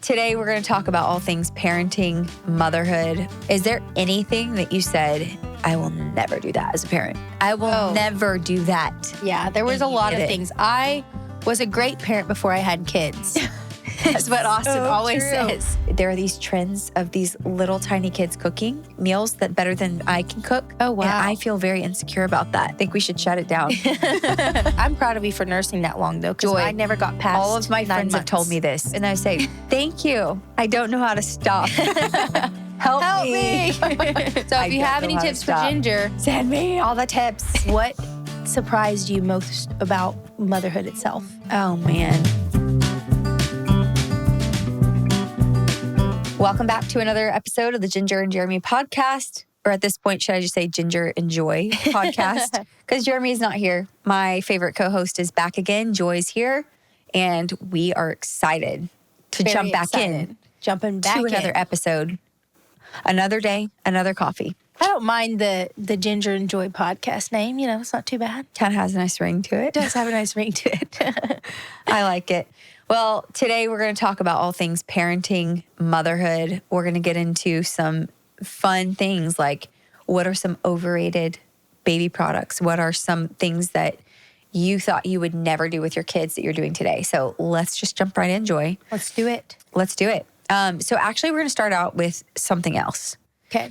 Today, we're going to talk about all things parenting, motherhood. Is there anything that you said, I will never do that as a parent? I will never do that. Yeah, there was a lot of things. I was a great parent before I had kids. That's what Austin always says. There are these trends of these little tiny kids cooking meals that better than I can cook. Oh, wow. And I feel very insecure about that. I think we should shut it down. I'm proud of you for nursing that long, though, because I never got past all of my friends have told me this. And I say, thank you. I don't know how to stop. Help me. So if you have any tips for Ginger, send me all the tips. What surprised you most about motherhood itself? Oh, man. Welcome back to another episode of the Ginger and Jeremy Podcast. Or at this point, should I just say Ginger and Joy Podcast? Because Jeremy is not here. My favorite co-host is back again. Joy's here. And we are excited to jump back in. Jumping back to another episode. Another day, another coffee. I don't mind the Ginger and Joy podcast name. You know, it's not too bad. Kind of has a nice ring to it. It does have a nice ring to it. I like it. Well, today we're going to talk about all things parenting, motherhood. We're going to get into some fun things like what are some overrated baby products? What are some things that you thought you would never do with your kids that you're doing today? So let's just jump right in, Joy. Let's do it. Let's do it. So actually, we're going to start out with something else. Okay.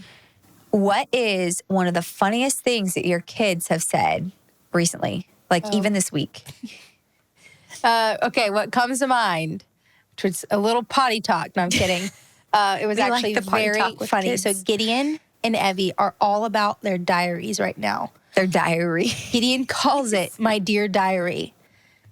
What is one of the funniest things that your kids have said recently, like even this week? Okay, what comes to mind, which was a little potty talk. No, I'm kidding. It was actually very funny. Kids. So Gideon and Evie are all about their diaries right now. Their diary. Gideon calls it my dear diary.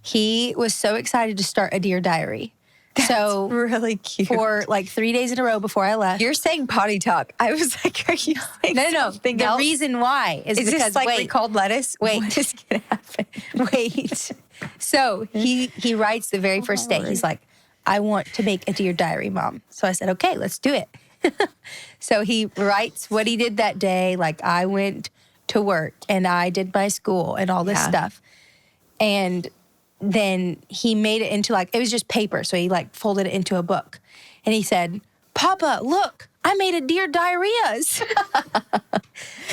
He was so excited to start a dear diary. That's really cute. For like 3 days in a row before I left. You're saying potty talk. I was like, are you saying No. something else? The reason why is because, this like recalled lettuce? Wait. What is going to happen? Wait. So he writes the very first day. He's like, I want to make a dear diary, Mom. So I said, okay, let's do it. So he writes what he did that day. Like, I went to work and I did my school and all this stuff. And then he made it into it was just paper. So he folded it into a book. And he said, Papa, look, I made a dear diarrheas.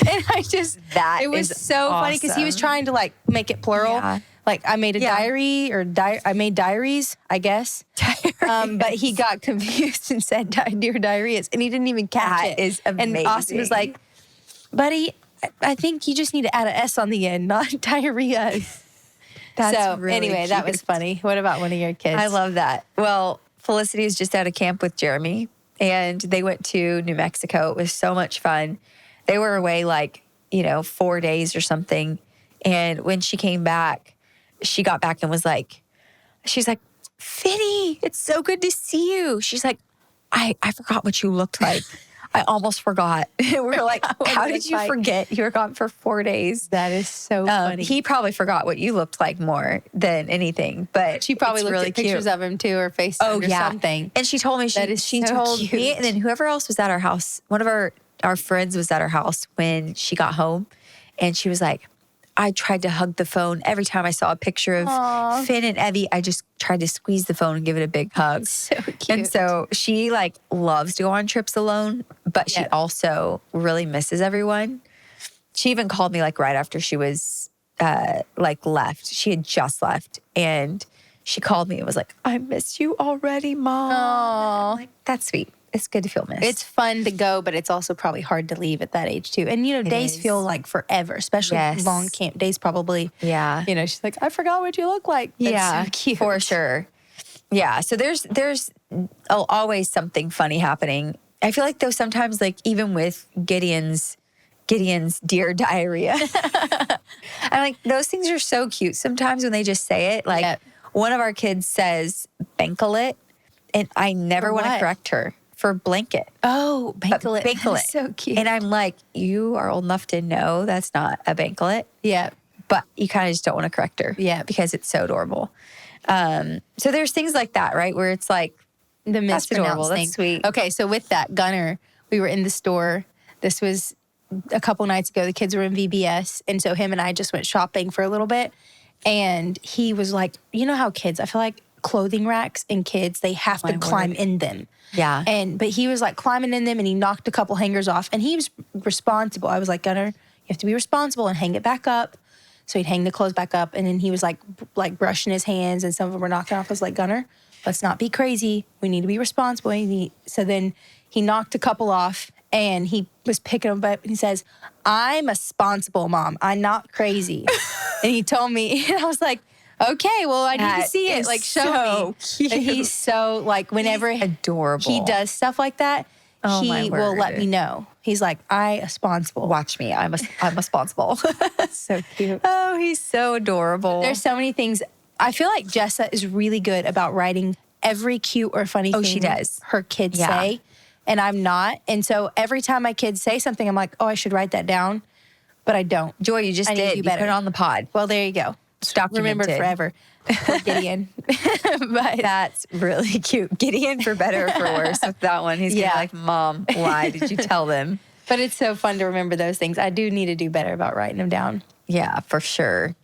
And it was so funny because he was trying to make it plural. Yeah. I made a diary or I made diaries, I guess. But he got confused and said dear diarrheas. And he didn't even catch it. That is amazing. And Austin was like, buddy, I think you just need to add an S on the end, not diarrheas. That's really anyway, cute. that was funny. What about one of your kids? I love that. Well, Felicity was just at a camp with Jeremy, and they went to New Mexico. It was so much fun. They were away 4 days or something. And when she came back, she got back and she's like, Finny, it's so good to see you. She's like, I forgot what you looked like. I almost forgot. We're like, how did you forget? You were gone for 4 days. That is so funny. He probably forgot what you looked like more than anything, but she probably looked at pictures of him too, or FaceTime or something. And she told me she told me, and then whoever else was at our house, one of our friends was at our house when she got home, and she was like, I tried to hug the phone. Every time I saw a picture of Finn and Evie, I just tried to squeeze the phone and give it a big hug. So cute. And so she loves to go on trips alone, but she also really misses everyone. She even called me right after she was left. She had just left, and she called me and was like, I miss you already, Mom. Aww. I'm like, that's sweet. It's good to feel missed. It's fun to go, but it's also probably hard to leave at that age too. And days feel like forever, especially long camp days probably. Yeah. She's like, I forgot what you look like. That's so cute. For sure. Yeah. So there's always something funny happening. I feel like though sometimes even with Gideon's dear diarrhea, I'm those things are so cute. Sometimes when they just say it, one of our kids says Bankalet, and I never want to correct her. For blanket. Oh, Bankalet. Bankalet. So cute. And I'm like, you are old enough to know that's not a Bankalet. Yeah. But you kind of just don't want to correct her. Yeah. Because it's so adorable. So there's things like that, right? Where it's the mispronounced thing. That's sweet. Okay, so with that, Gunner, we were in the store. This was a couple nights ago. The kids were in VBS. And so him and I just went shopping for a little bit. And he was like, you know how kids, I feel like clothing racks in kids. They have to climb in them. Yeah. But he was like climbing in them and he knocked a couple hangers off and he was responsible. I was like, Gunner, you have to be responsible and hang it back up. So he'd hang the clothes back up and then he was like brushing his hands and some of them were knocking off. I was like, Gunner, let's not be crazy. We need to be responsible. So then he knocked a couple off and he was picking them up and he says, I'm a responsible mom. I'm not crazy. And he told me, and I was like, okay, well, I need to see it. Like, show me. Cute. And he's so, like, whenever adorable. He does stuff like that, he will word. let me know. He's like, I responsible. Watch me. I'm responsible. So cute. Oh, he's so adorable. There's so many things. I feel like Jessa is really good about writing every cute or funny thing she does. her kids say, and I'm not. And so every time my kids say something, I'm like, oh, I should write that down, but I don't. Joy, you just did. You put it on the pod. Well, there you go. Remembered forever. Gideon. But that's really cute. Gideon, for better or for worse, with that one. He's gonna be like, Mom, why did you tell them? But it's so fun to remember those things. I do need to do better about writing them down. Yeah, for sure.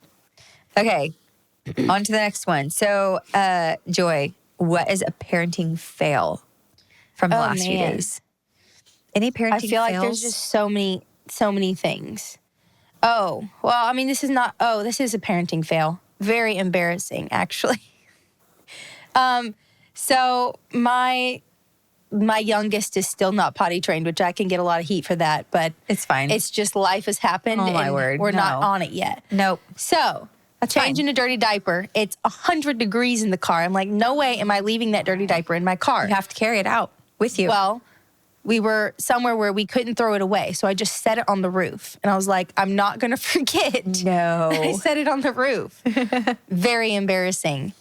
Okay, on to the next one. So, Joy, what is a parenting fail from the last few days? Any parenting fails? I feel like there's just so many things. Oh, well, I mean, this is a parenting fail. Very embarrassing, actually. So my youngest is still not potty trained, which I can get a lot of heat for that, but it's fine. It's just life has happened. Oh, my word. We're not on it yet. Nope. So changing a dirty diaper. It's 100 degrees in the car. I'm like, no way am I leaving that dirty diaper in my car. You have to carry it out with you. Well, we were somewhere where we couldn't throw it away. So I just set it on the roof. And I was like, I'm not going to forget. No. I set it on the roof. Very embarrassing.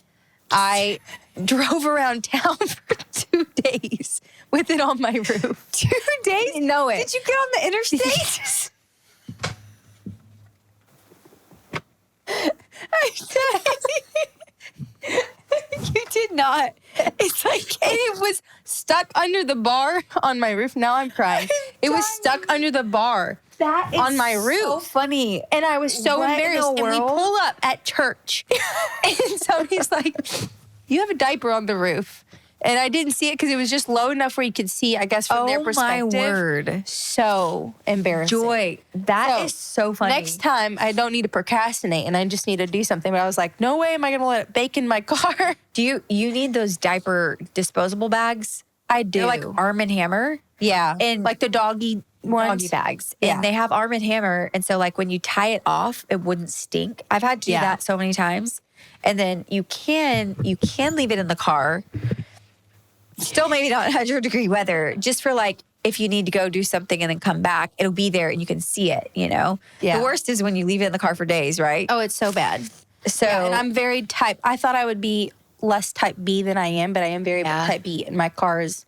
I drove around town for 2 days with it on my roof. 2 days? I didn't know it. Did you get on the interstate? You did not. It's like, and it was stuck under the bar on my roof. Now I'm crying. It was stuck under the bar on my roof. So funny. And I was so embarrassed. And we pull up at church. And somebody's like, you have a diaper on the roof. And I didn't see it because it was just low enough where you could see, I guess, from their perspective. Oh, my word. So embarrassing. Joy, that is so funny. Next time, I don't need to procrastinate and I just need to do something. But I was like, no way am I going to let it bake in my car. Do you need those diaper disposable bags? I do. They're like Arm & Hammer. Yeah. And like the doggy ones. Doggy bags. And they have Arm & Hammer. And so like when you tie it off, it wouldn't stink. I've had to do that so many times. And then you can leave it in the car. Still maybe not 100-degree weather, just for like if you need to go do something and then come back, it'll be there and you can see it, you know? Yeah. The worst is when you leave it in the car for days, right? Oh, it's so bad. So and I'm very I thought I would be less type B than I am, but I am very type B. And my car is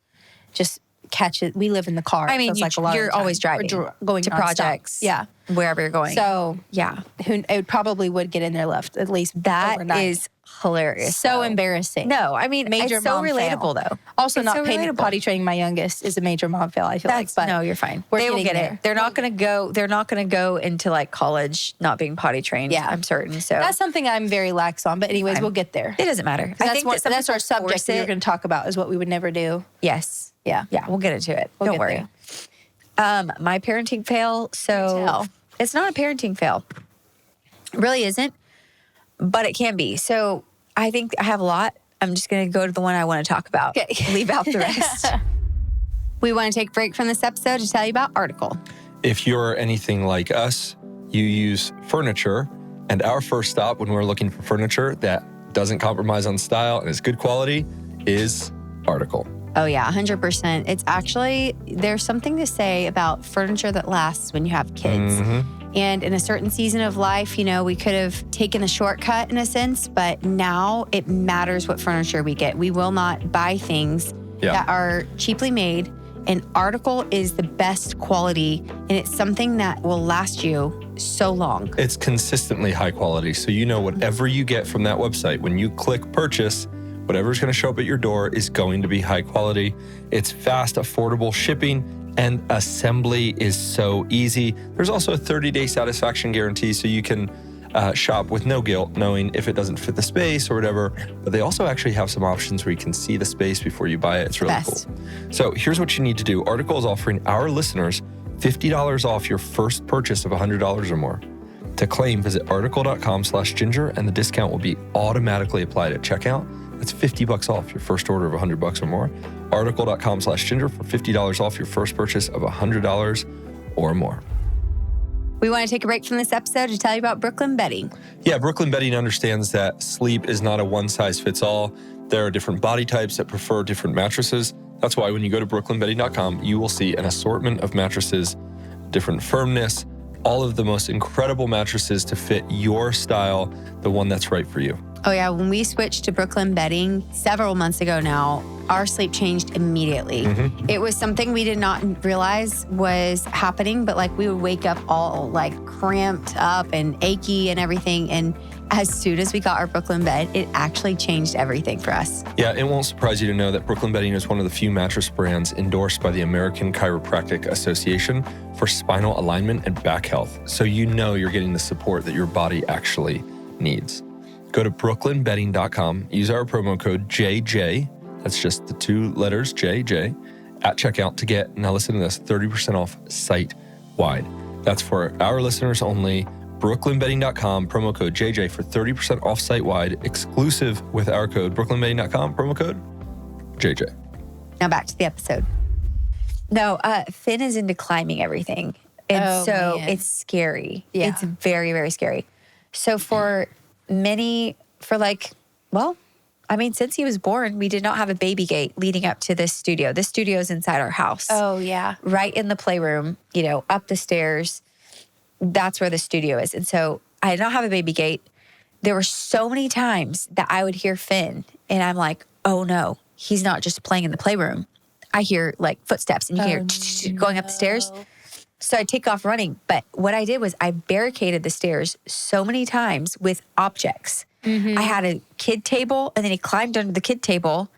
just catch it. We live in the car. I mean, you're always driving going to nonstop. projects. Yeah. Wherever you're going. So yeah. It probably would get in there left at least that overnight. Is hilarious. So embarrassing. No, I mean, major it's so mom relatable fail. though. Also, it's not so potty training my youngest is a major mom fail. I feel but no, you're fine. They will get it. They're not going to go into like college not being potty trained. Yeah, I'm certain. So that's something I'm very lax on. But anyways, we'll get there. It doesn't matter. I think that's our subject that we're going to talk about is what we would never do. Yes. Yeah. Yeah. We'll get into it. Don't worry. My parenting fail. So it's not a parenting fail. It really isn't, but it can be. So I think I have a lot. I'm just going to go to the one I want to talk about. Okay. Leave out the rest. We want to take a break from this episode to tell you about Article. If you're anything like us, you use furniture. And our first stop when we're looking for furniture that doesn't compromise on style and is good quality is Article. Oh, yeah, 100%. It's actually, there's something to say about furniture that lasts when you have kids. Mm-hmm. And in a certain season of life, you know, we could have taken the shortcut in a sense, but now it matters what furniture we get. We will not buy things that are cheaply made. And Article is the best quality, and it's something that will last you so long. It's consistently high quality. So you know whatever you get from that website, when you click purchase, whatever's going to show up at your door is going to be high quality. It's fast, affordable shipping, and assembly is so easy. There's also a 30-day satisfaction guarantee, so you can shop with no guilt, knowing if it doesn't fit the space or whatever. But they also actually have some options where you can see the space before you buy it. It's really cool. So here's what you need to do. Article is offering our listeners $50 off your first purchase of $100 or more. To claim, visit article.com/ginger and the discount will be automatically applied at checkout. That's $50 off your first order of $100 or more. Article.com/ginger for $50 off your first purchase of $100 or more. We want to take a break from this episode to tell you about Brooklyn Bedding. Yeah, Brooklyn Bedding understands that sleep is not a one-size-fits-all. There are different body types that prefer different mattresses. That's why when you go to brooklynbedding.com, you will see an assortment of mattresses, different firmness, all of the most incredible mattresses to fit your style, the one that's right for you. Oh yeah, when we switched to Brooklyn Bedding several months ago now, our sleep changed immediately. It was something we did not realize was happening, but like we would wake up all like cramped up and achy and everything. And as soon as we got our Brooklyn bed, it actually changed everything for us. Yeah, it won't surprise you to know that Brooklyn Bedding is one of the few mattress brands endorsed by the American Chiropractic Association for spinal alignment and back health. So you know you're getting the support that your body actually needs. Go to brooklynbedding.com, use our promo code JJ, that's just the two letters JJ, at checkout to get, now listen to this, 30% off site-wide. That's for our listeners only. brooklynbedding.com, promo code JJ for 30% off site-wide, exclusive with our code, brooklynbedding.com, promo code JJ. Now back to the episode. No, Finn is into climbing everything. And it's scary. Yeah. It's very, very scary. So since he was born, we did not have a baby gate leading up to this studio. This studio is inside our house. Oh, yeah. Right in the playroom, up the stairs. That's where the studio is. And so I did not have a baby gate. There were so many times that I would hear Finn and I'm like, oh no, he's not just playing in the playroom. I hear like footsteps and you hear going up the stairs. So I take off running. But what I did was I barricaded the stairs so many times with objects. I had a kid table and then he climbed under the kid table.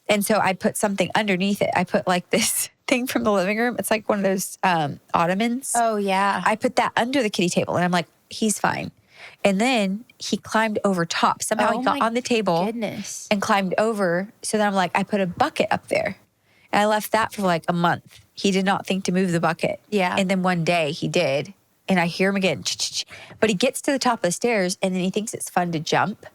And so I put something underneath it. I put like this thing from the living room. It's like one of those ottomans. Oh, yeah. I put that under the kiddie table and I'm like, he's fine. And then he climbed over top. Somehow he got on the table and climbed over. So then I'm like, I put a bucket up there. And I left that for like a month. He did not think to move the bucket. Yeah. And then one day he did. And I hear him again. But he gets to the top of the stairs and then he thinks it's fun to jump.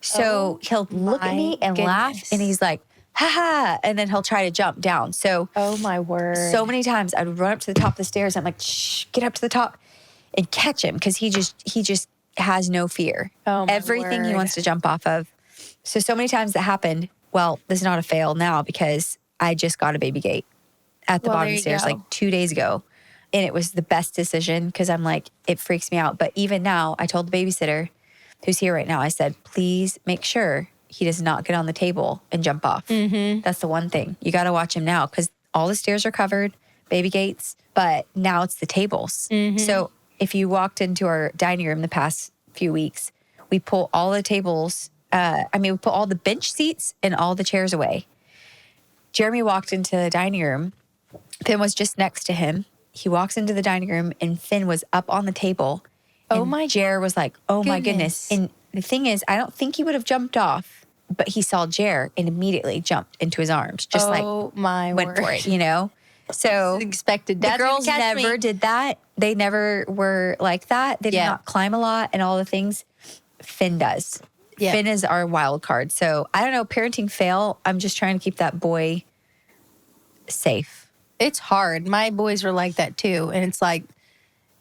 So he'll look at me and laugh. And he's like, ha ha. And then he'll try to jump down. So, oh my word. So many times I'd run up to the top of the stairs. I'm like, shh, get up to the top and catch him. Because he just has no fear. Oh my Everything word. he wants to jump off of. So many times that happened. Well, this is not a fail now because I just got a baby gate at the bottom of the stairs like 2 days ago. And it was the best decision because I'm like, it freaks me out. But even now, I told the babysitter who's here right now, I said, please make sure he does not get on the table and jump off. That's the one thing. You got to watch him now because all the stairs are covered, baby gates, but now it's the tables. So if you walked into our dining room the past few weeks, we pull all the tables, we put all the bench seats and all the chairs away. Jeremy walked into the dining room. Finn was just next to him. He walks into the dining room and Finn was up on the table. And Jer was like, oh my goodness. And the thing is, I don't think he would have jumped off, but he saw Jer and immediately jumped into his arms. Just went for it, So expected. The girls never did that. They never were like that. They did not climb a lot and all the things. Finn does. Yeah. Finn is our wild card. So I don't know, parenting fail. I'm just trying to keep that boy safe. It's hard. My boys were like that too. And it's like,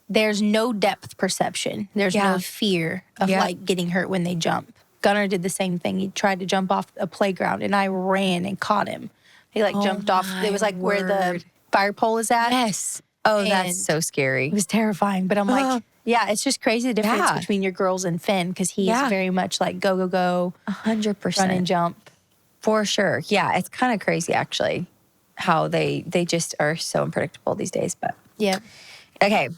there's no depth perception. There's no fear of like getting hurt when they jump. Gunnar did the same thing. He tried to jump off a playground and I ran and caught him. He jumped off. It was like where the fire pole is at. Yes. Oh, that's so scary. It was terrifying. But I'm like, it's just crazy the difference between your girls and Finn because he is very much like go, go, go. 100%. Run and jump. For sure. Yeah, it's kind of crazy actually how they just are so unpredictable these days. But okay.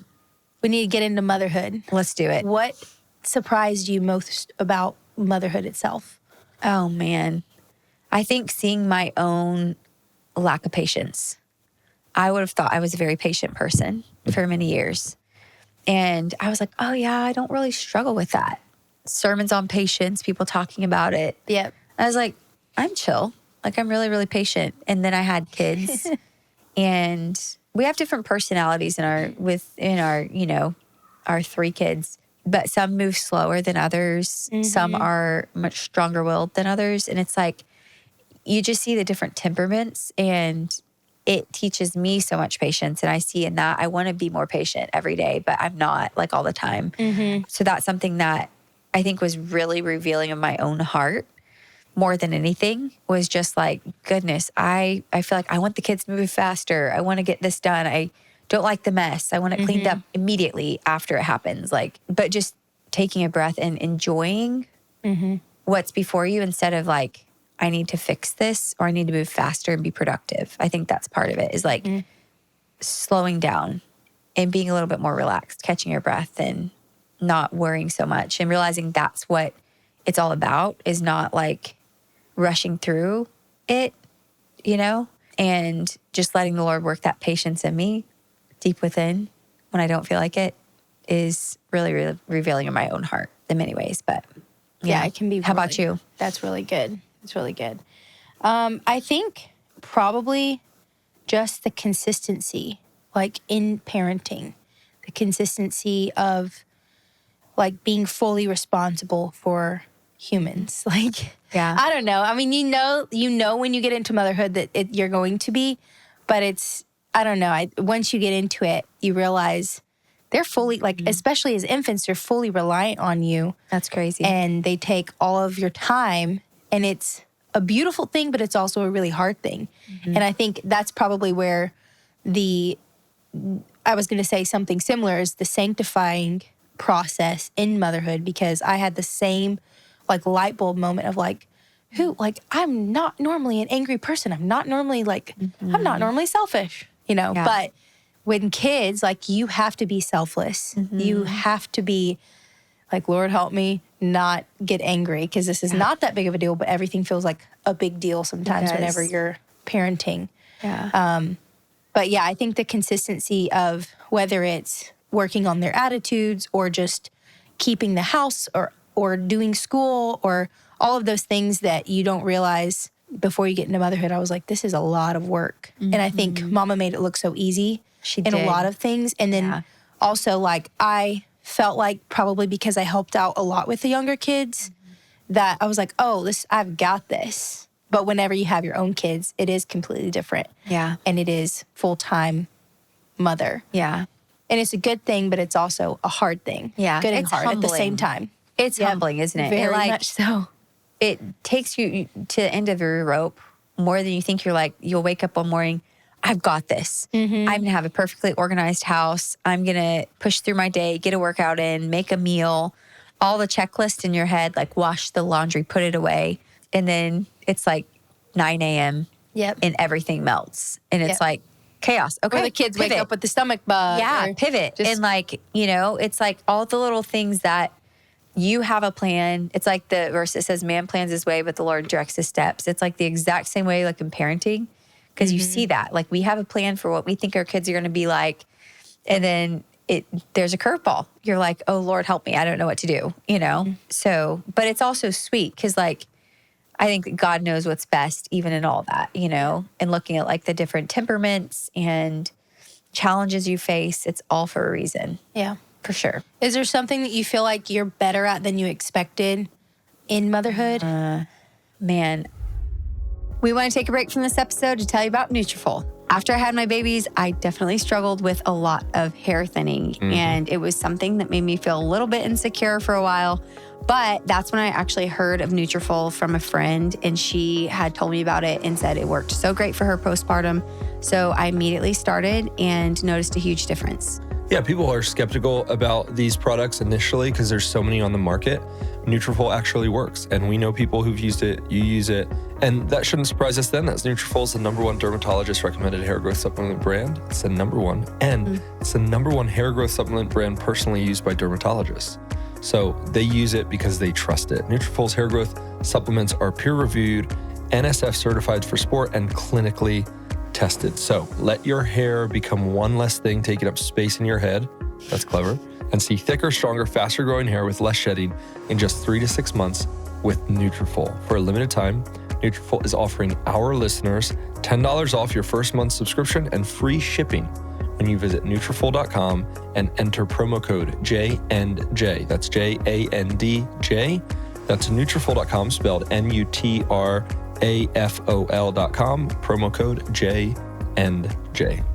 We need to get into motherhood. Let's do it. What surprised you most about motherhood itself? Oh, man. I think seeing my own lack of patience. I would have thought I was a very patient person for many years. And I was like, oh yeah, I don't really struggle with that. Sermons on patience, people talking about it. Yep. I was like, I'm chill. Like, I'm really, really patient. And then I had kids and we have different personalities in our, you know, our 3 kids, but some move slower than others. Some are much stronger willed than others. And it's like, you just see the different temperaments, and it teaches me so much patience. And I see in that I want to be more patient every day, but I'm not, like, all the time. So that's something that I think was really revealing of my own heart more than anything, was just like, goodness, I feel like I want the kids to move faster. I want to get this done. I don't like the mess. I want it cleaned up immediately after it happens. Like, but just taking a breath and enjoying what's before you instead of like, I need to fix this or I need to move faster and be productive. I think that's part of it, is like slowing down and being a little bit more relaxed, catching your breath and not worrying so much, and realizing that's what it's all about, is not like rushing through it, you know, and just letting the Lord work that patience in me deep within when I don't feel like it, is really, really revealing in my own heart in many ways. But Yeah, it can be. How about you? That's really good. It's really good. I think probably just the consistency, like in parenting, the consistency of like being fully responsible for humans. Like, Yeah. I don't know. I mean, you know when you get into motherhood that you're going to be, but it's, I don't know. Once you get into it, you realize they're fully, like, especially as infants, they're fully reliant on you. That's crazy. And they take all of your time, and it's a beautiful thing, but it's also a really hard thing. And I think that's probably where I was going to say something similar, is the sanctifying process in motherhood, because I had the same like light bulb moment of like, I'm not normally an angry person. I'm not normally like, I'm not normally selfish, you know, but when kids, like, you have to be selfless. You have to be like, Lord, help me not get angry, because this is not that big of a deal, but everything feels like a big deal sometimes whenever you're parenting. But yeah, I think the consistency of whether it's working on their attitudes or just keeping the house or doing school or all of those things that you don't realize before you get into motherhood. I was like, this is a lot of work. And I think Mama made it look so easy in a lot of things. And then also, like, I felt like probably because I helped out a lot with the younger kids that I was like, oh, I've got this. But whenever you have your own kids, it is completely different. Yeah. And it is full-time mother. Yeah. And it's a good thing, but it's also a hard thing. Yeah. Good and It's hard humbling. at the same time. It's humbling, isn't it? Very like, much so. It takes you to the end of your rope more than you think. You're like, you'll wake up one morning, I've got this. I'm going to have a perfectly organized house. I'm going to push through my day, get a workout in, make a meal, all the checklists in your head, like wash the laundry, put it away. And then it's like 9 a.m. and everything melts. And it's like chaos. Okay. Or the kids wake up with the stomach bug. Yeah, pivot. And like, you know, it's like all the little things that you have a plan. It's like the verse that says, man plans his way, but the Lord directs his steps. It's like the exact same way, like in parenting, because you see that. Like, we have a plan for what we think our kids are going to be like. And then there's a curveball. You're like, oh, Lord, help me. I don't know what to do, you know? So, but it's also sweet because, like, I think that God knows what's best even in all that, you know, and looking at like the different temperaments and challenges you face. It's all for a reason. Yeah. For sure. Is there something that you feel like you're better at than you expected in motherhood? Man, we want to take a break from this episode to tell you about Nutrafol. After I had my babies, I definitely struggled with a lot of hair thinning, and it was something that made me feel a little bit insecure for a while. But that's when I actually heard of Nutrafol from a friend, and she had told me about it and said it worked so great for her postpartum. So I immediately started and noticed a huge difference. Yeah, people are skeptical about these products initially because there's so many on the market. Nutrafol actually works, and we know people who've used it, you use it, and that shouldn't surprise us then, as Nutrafol is the #1 dermatologist recommended hair growth supplement brand. It's the #1, and it's the #1 hair growth supplement brand personally used by dermatologists. So they use it because they trust it. Nutrafol's hair growth supplements are peer-reviewed, NSF certified for sport, and clinically tested. So let your hair become one less thing taking up space in your head. That's clever. and see thicker, stronger, faster growing hair with less shedding in just 3 to 6 months with Nutrafol. For a limited time, Nutrafol is offering our listeners $10 off your first month's subscription and free shipping when you visit Nutrafol.com and enter promo code JNJ. That's JANDJ. That's Nutrafol.com, spelled NUTRAFOL.com, promo code JNJ.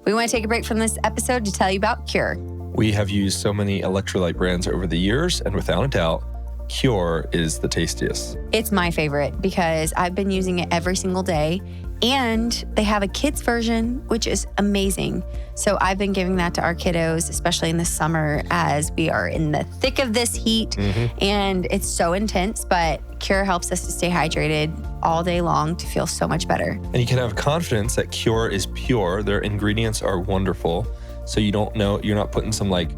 We want to take a break from this episode to tell you about Cure. We have used so many electrolyte brands over the years, and without a doubt, Cure is the tastiest. It's my favorite because I've been using it every single day, and they have a kids version, which is amazing. So I've been giving that to our kiddos, especially in the summer as we are in the thick of this heat and it's so intense, but Cure helps us to stay hydrated all day long to feel so much better. And you can have confidence that Cure is pure. Their ingredients are wonderful. So you don't know, you're not putting some like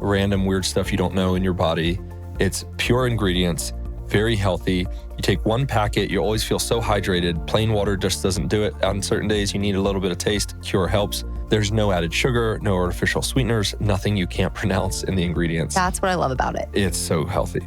random weird stuff you don't know in your body. It's pure ingredients, very healthy. You take one packet, you always feel so hydrated. Plain water just doesn't do it. On certain days, you need a little bit of taste. Cure helps. There's no added sugar, no artificial sweeteners, nothing you can't pronounce in the ingredients. That's what I love about it. It's so healthy.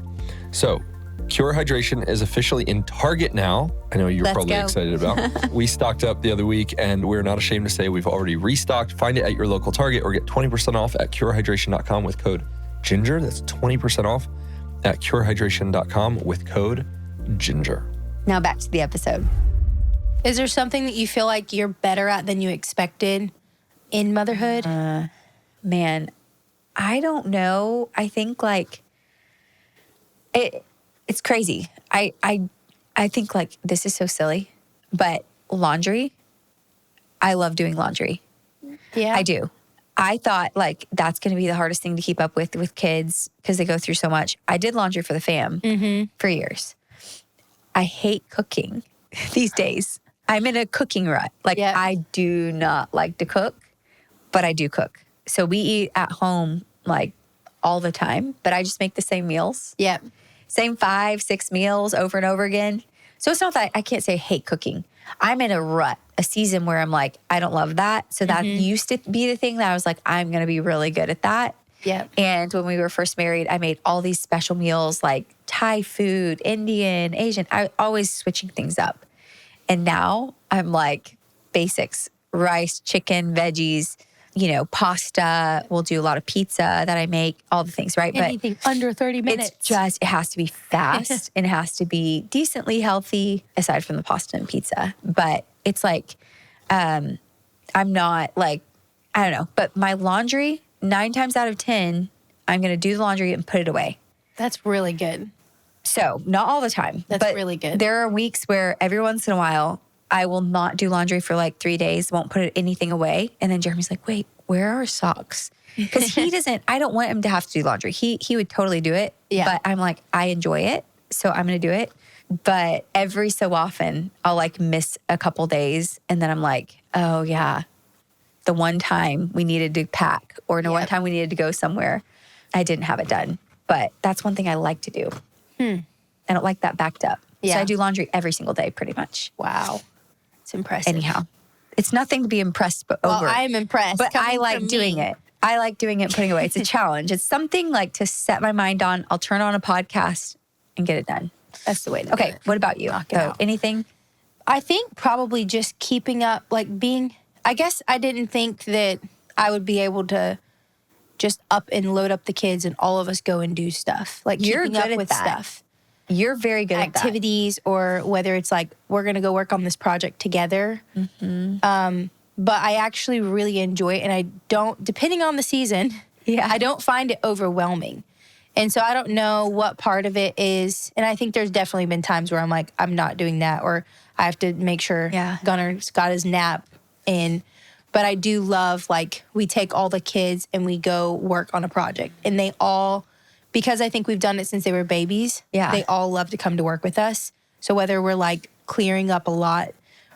So Cure Hydration is officially in Target now. I know you're probably excited about. We stocked up the other week, and we're not ashamed to say we've already restocked. Find it at your local Target or get 20% off at curehydration.com with code GINGER. That's 20% off at curehydration.com with code GINGER. Now back to the episode. Is there something that you feel like you're better at than you expected in motherhood? Man, I don't know. I think like it's crazy. I think like this is so silly, but laundry, I love doing laundry. Yeah. I do. I thought like that's going to be the hardest thing to keep up with kids because they go through so much. I did laundry for the fam for years. I hate cooking these days. I'm in a cooking rut. Like I do not like to cook, but I do cook. So we eat at home like all the time, but I just make the same meals. Yeah. Same 5-6 meals over and over again. So it's not that I can't say I hate cooking. I'm in a rut, a season where I'm like, I don't love that. So that used to be the thing that I was like, I'm going to be really good at that. Yeah. And when we were first married, I made all these special meals like Thai food, Indian, Asian. I always switching things up. And now I'm like basics, rice, chicken, veggies, pasta. We'll do a lot of pizza that I make, all the things, right? Anything under 30 minutes. It has to be fast and it has to be decently healthy aside from the pasta and pizza. But it's like, I'm not like, I don't know, but my laundry, 9 times out of 10, I'm going to do the laundry and put it away. That's really good. So not all the time. That's really good. There are weeks where every once in a while, I will not do laundry for like 3 days, won't put anything away. And then Jeremy's like, wait, where are our socks? Because I don't want him to have to do laundry. He would totally do it. Yeah. But I'm like, I enjoy it. So I'm going to do it. But every so often I'll like miss a couple days. And then I'm like, oh yeah, the one time we needed to pack or the one time we needed to go somewhere, I didn't have it done. But that's one thing I like to do. I don't like that backed up. Yeah. So I do laundry every single day pretty much. Wow. It's impressive. Anyhow, it's nothing to be impressed over. Well, I am impressed. But I like doing it. I like doing it and putting it away. It's a challenge. It's something like to set my mind on. I'll turn on a podcast and get it done. That's the way to do it. What about you? Knock it out. Anything? I think probably just keeping up, I guess I didn't think that I would be able to just up and load up the kids and all of us go and do stuff. Like You're keeping good up at with that. stuff. You're very good at that. Activities, or whether it's like, we're going to go work on this project together. But I actually really enjoy it. And I don't, depending on the season, I don't find it overwhelming. And so I don't know what part of it is. And I think there's definitely been times where I'm like, I'm not doing that. Or I have to make sure Gunner's got his nap in. But I do love, like, we take all the kids and we go work on a project. And they all, because I think we've done it since they were babies, they all love to come to work with us. So whether we're like clearing up a lot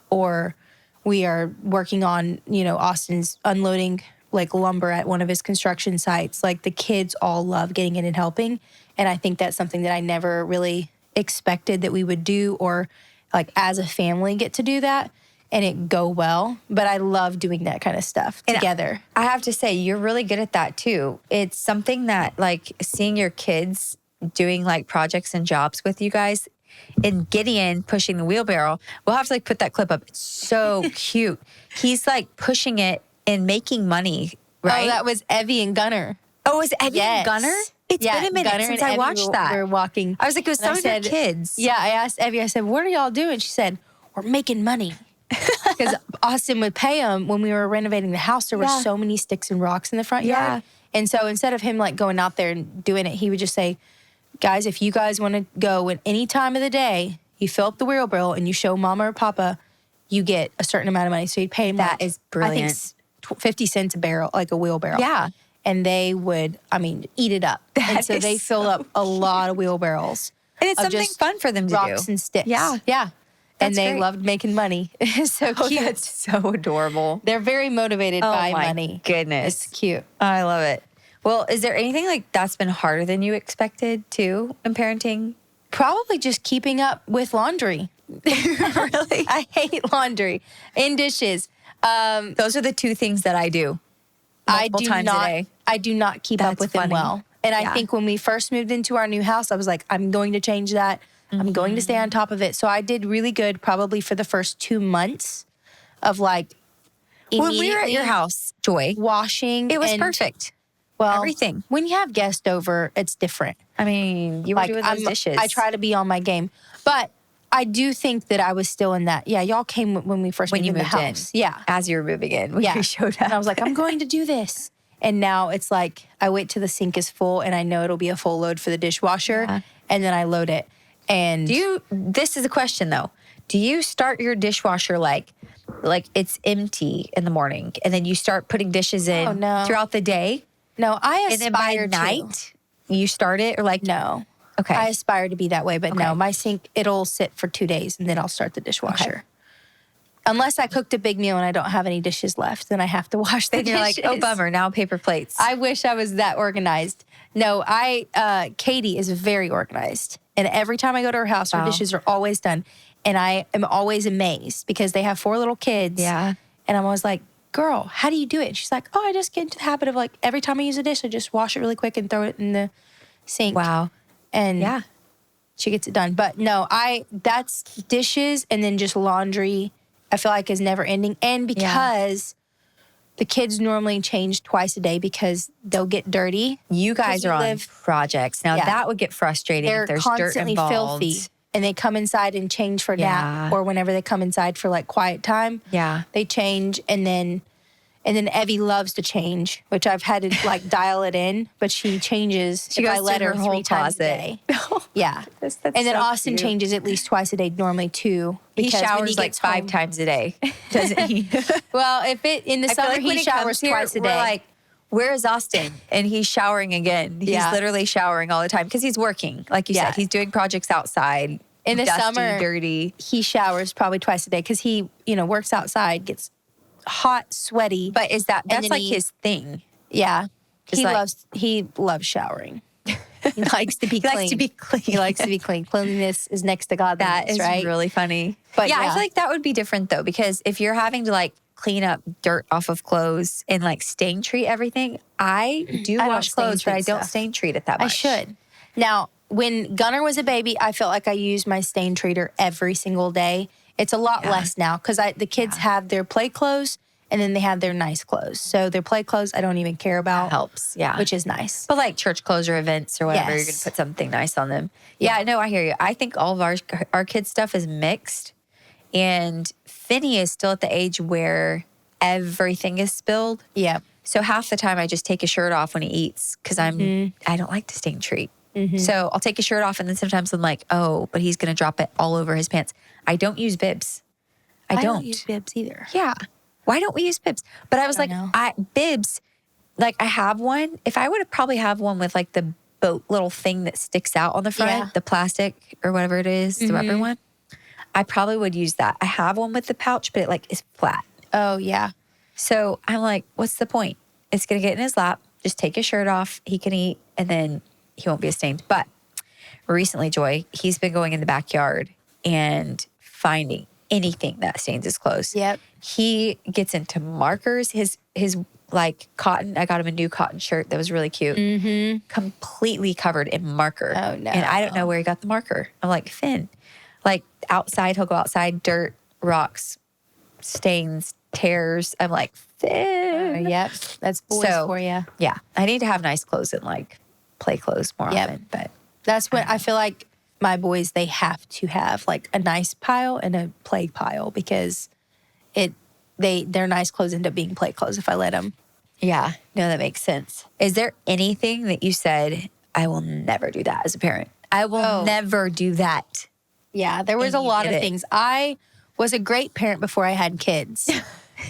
or we are working on, Austin's unloading like lumber at one of his construction sites, like the kids all love getting in and helping. And I think that's something that I never really expected that we would do, or like as a family get to do that. and it go well. But I love doing that kind of stuff together. I have to say, you're really good at that too. It's something that like seeing your kids doing like projects and jobs with you guys, and Gideon pushing the wheelbarrow. We'll have to like put that clip up. It's so cute. He's like pushing it and making money, right? Oh, that was Evie and Gunner. Oh, is Evie and Gunner? It's been a minute Gunner since and I Evie watched that. We're walking. I was like, it was some of your kids. Yeah, I asked Evie, I said, what are y'all doing? She said, we're making money. Because Austin would pay them when we were renovating the house. There were so many sticks and rocks in the front yard. And so instead of him like going out there and doing it, he would just say, guys, if you guys want to go at any time of the day, you fill up the wheelbarrow and you show mama or papa, you get a certain amount of money. So he'd pay him That is brilliant. I think 50 cents a barrel, like a wheelbarrow. Yeah. And they would, eat it up. And so they fill up a lot of wheelbarrows. And it's something fun for them to do. Rocks and sticks. Yeah. Yeah. And That's they great. loved making money. So cute. That's so adorable. They're very motivated by money. Goodness. It's cute. I love it. Well, is there anything like that's been harder than you expected too in parenting? Probably just keeping up with laundry. Really? I hate laundry and dishes. Those are the two things that I do multiple times a day. I do not keep up That's with funny. them well. And I think when we first moved into our new house, I was like, I'm going to change that. I'm going to stay on top of it. So I did really good probably for the first 2 months of like When we were at your house, Joy, washing. it was and, perfect. Well, Everything. When you have guests over, it's different. I mean, you were doing those dishes. I try to be on my game. But I do think that I was still in that. Yeah, y'all came when we first moved in the house. Yeah. As you were moving in. When you showed up. And I was like, I'm going to do this. And now it's like, I wait till the sink is full and I know it'll be a full load for the dishwasher. And then I load it. And this is a question though. Do you start your dishwasher like it's empty in the morning and then you start putting dishes in throughout the day? No, I And then by aspire night, you start it or like No. Okay. I aspire to be that way, but no, my sink, it'll sit for 2 days and then I'll start the dishwasher. Okay. Unless I cooked a big meal and I don't have any dishes left, then I have to wash the Then you're dishes. like, oh bummer, now paper plates. I wish I was that organized. No, Katie is very organized. And every time I go to her house, her dishes are always done. And I am always amazed because they have 4 little kids. Yeah. And I'm always like, girl, how do you do it? And she's like, oh, I just get into the habit of like, every time I use a dish, I just wash it really quick and throw it in the sink. Wow. And she gets it done. But no, that's dishes and then just laundry, I feel like is never ending. And because the kids normally change twice a day because they'll get dirty. You guys are on projects. Now that would get frustrating if there's constantly dirt involved. filthy. And they come inside and change for nap or whenever they come inside for like quiet time. Yeah. They change and then Evie loves to change, which I've had to like dial it in, but she changes She if goes I let through her her whole 3 times a closet. day. Yeah. That's and then so Austin cute. changes at least twice a day, normally 2. He because when showers like gets 5 home- times a day, doesn't he? Well, in the I feel summer like when he he showers comes here, twice a we're day. like, where is Austin? And he's showering again. He's literally showering all the time because he's working. Like you said, he's doing projects outside. In the dusty, summer, dirty. He showers probably twice a day because he, works outside, gets hot, sweaty. But that's then like his thing. Yeah. Just He loves showering. He likes to be clean. He likes to be clean. He likes to be clean. Cleanliness is next to godliness, That is right? really funny. But I feel like that would be different though, because if you're having to like clean up dirt off of clothes and like stain treat everything, I don't wash stain clothes, but treat I don't stuff. stain treat it that much. I should. Now, when Gunner was a baby, I felt like I used my stain treater every single day. It's a lot less now because the kids have their play clothes and then they have their nice clothes. So their play clothes, I don't even care about. That helps, Which is nice. But like church clothes or events or whatever, you're going to put something nice on them. Yeah, no, I hear you. I think all of our kids' stuff is mixed. And Finney is still at the age where everything is spilled. Yeah. So half the time I just take his shirt off when he eats because I don't like to stain treat. So I'll take his shirt off and then sometimes I'm like, oh, but he's going to drop it all over his pants. I don't use bibs. I don't use bibs either. Yeah. Why don't we use bibs? But I was like, bibs, like I have one. If I would probably have one with like the boat little thing that sticks out on the front, the plastic or whatever it is, the rubber one, I probably would use that. I have one with the pouch, but it like is flat. Oh, yeah. So I'm like, what's the point? It's going to get in his lap. Just take his shirt off. He can eat and then he won't be stained. But recently, Joy, he's been going in the backyard and finding anything that stains his clothes. Yep. He gets into markers. His like cotton, I got him a new cotton shirt that was really cute. Completely covered in marker. Oh, no. And I don't know where he got the marker. I'm like, Finn, like outside, he'll go outside, dirt, rocks, stains, tears. I'm like, Finn. Yep. That's boys for you. Yeah. I need to have nice clothes and like play clothes more Yep. often. But That's what I feel like my boys, they have to have like a nice pile and a play pile because their nice clothes end up being play clothes if I let them. yeah, no, that makes sense. Is there anything that you said, I will never do that as a parent? I will never do that. Yeah, there was And a you lot did of it. things. I was a great parent before I had kids.